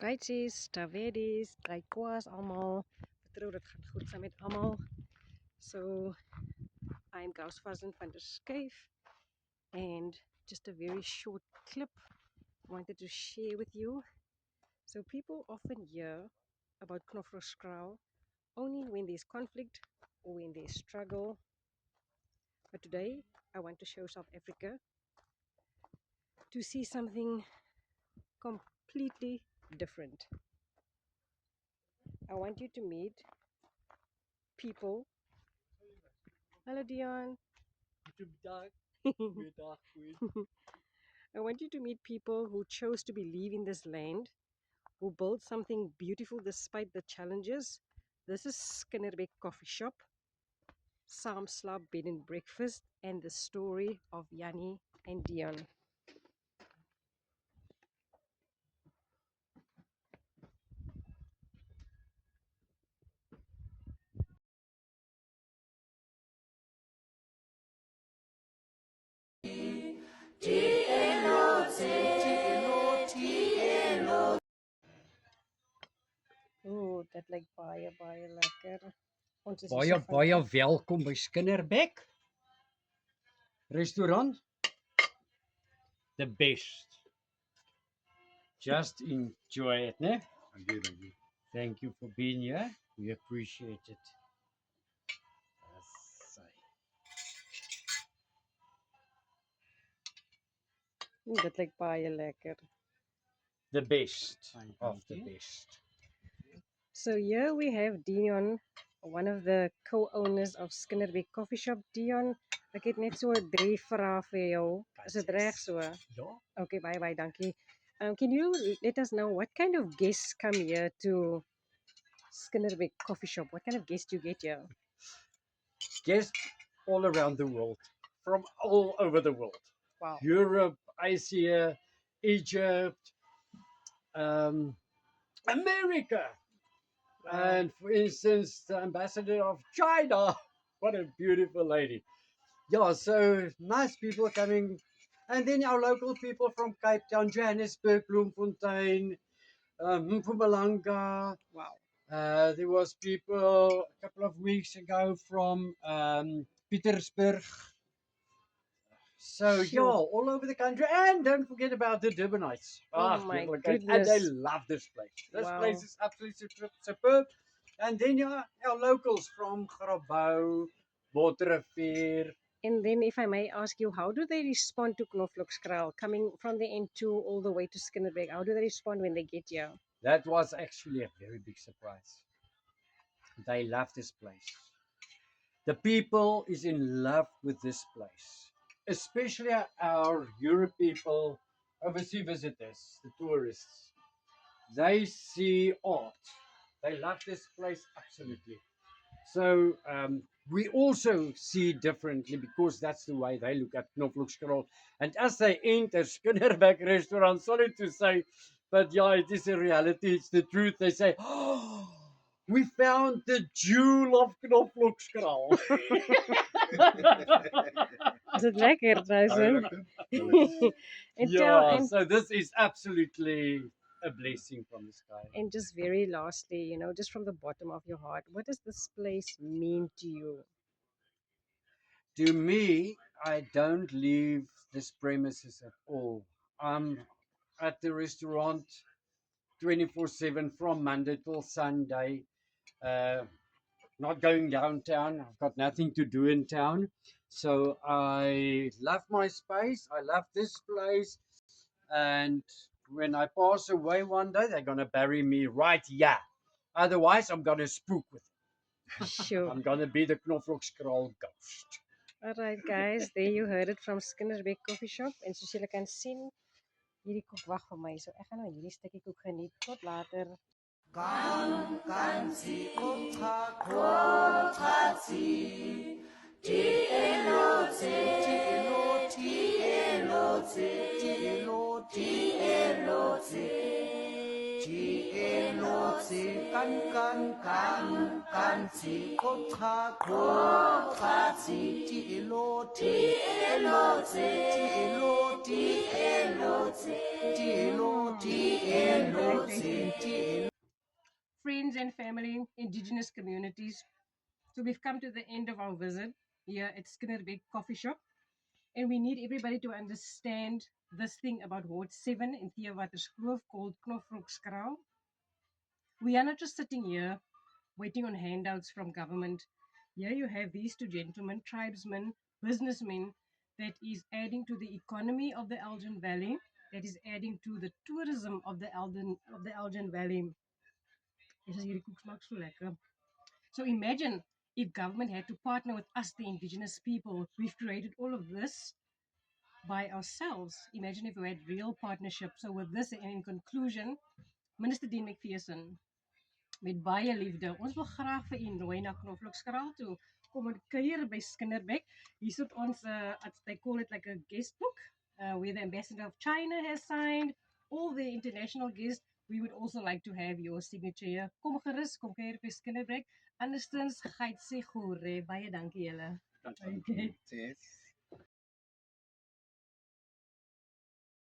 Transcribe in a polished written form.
Ryties, Tavedis, Raikwas, allemaal. Vertrouw dat gaat goed zijn met allemaal. So, I'm Gauss Fazen van der Skyf, and just a very short clip I wanted to share with you. So, people often hear about Knoflookskral only when there's conflict or when there's struggle. But today, I want to show South Africa to see something completely different. I want you to meet people. Hello, Dion. I want you to meet people who chose to believe in this land, who built something beautiful despite the challenges. This is Skinnerbeck Coffee Shop, Sam Slab Bed and Breakfast, and the story of Yanni and Dion. Oh, dat lyk baie lekker. Ons is Baie welkom by Skinnerbeck Restaurant. The best. Just enjoy it, né? Thank you. Thank you for being here. We appreciate it. Dit lyk baie lekker. The best of Thank the you. best. So here we have Dion, one of the co-owners of Skinnerbeck Coffee Shop. Dion, ek het net so 3 vrae vir jou. Is dit reg so? Ja. Okay, baie dankie. Can you let us know what kind of guests come here to Skinnerbeck Coffee Shop? What kind of guests do you get here? Guests all around the world, from all over the world. Wow. Europe, Asia, Egypt, America. Wow. And for instance, the ambassador of China. What a beautiful lady. Yeah, so nice people coming. And then our local people from Cape Town, Johannesburg, Bloemfontein, Mpumalanga. Wow. There was people a couple of weeks ago from Pietersburg. So Sure. yeah, all over the country. And don't forget about the Durbanites. Oh my And goodness. they love this place. This Wow. place is absolutely superb. And then yeah, our locals from Grabouw, Botterivier. And then if I may ask you, how do they respond to Knoflookskral coming from the N2 all the way to Skinnerbeck? How do they respond when they get here? That was actually a very big surprise. They love this place. The people is in love with this place, especially our Europe people, overseas visitors, the tourists. They see art. They love this place absolutely. So we also see differently because that's the way they look at Knoflookskral. And as they enter Skinnerbeck Restaurant, sorry to say, but yeah, it is a reality. It's the truth. They say, "Oh, we found the jewel of Knoflookskral." Is it lekker, Tyson? And Yeah, so this is absolutely a blessing from the sky. and just very lastly, you know, just from the bottom of your heart, what does this place mean to you? To me, I don't leave this premises at all. I'm at the restaurant 24/7 from Monday till Sunday. Not going downtown. I've got nothing to do in town. So I love my space. I love this place. And when I pass away one day, they're going to bury me right here. Otherwise, I'm going to spook with them. Sure. I'm going to be the Knoflookskral ghost. Alright guys, there you heard it from Skinnerbeck Coffee Shop. En soos julle kan sien, hierdie koek wag vir my. So ek gaan nou hierdie stukkie koek geniet. Tot later. friends and family, indigenous communities. So we've come to the end of our visit here at Skinnerbeg Coffee Shop, and we need everybody to understand this thing about Ward 7 in Theewaterskloof called Knofrokskraal. We are not just sitting here waiting on handouts from government. Here you have these two gentlemen, tribesmen, businessmen, that is adding to the economy of the Elgin Valley, that is adding to the tourism of the Elgin Valley. Dit is hierdie koek smaak so lekker. So imagine if government had to partner with us, the indigenous people. We've created all of this by ourselves. Imagine if we had real partnership. So with this, and in conclusion, Minister Dean McPherson, met baie liefde. Ons wil graag vir u nooi na Knoflokskraal toe. Kom en kuier by Skinnerbeg. Hier sit ons, they call it like a guest book, where the ambassador of China has signed, all the international guests. We would also like to have your signature here. Kom gerus, kom kuier by Skinnerbeg. Anderstens, gait se goeie. Baie dankie julle. Dankie. Okay. Yes.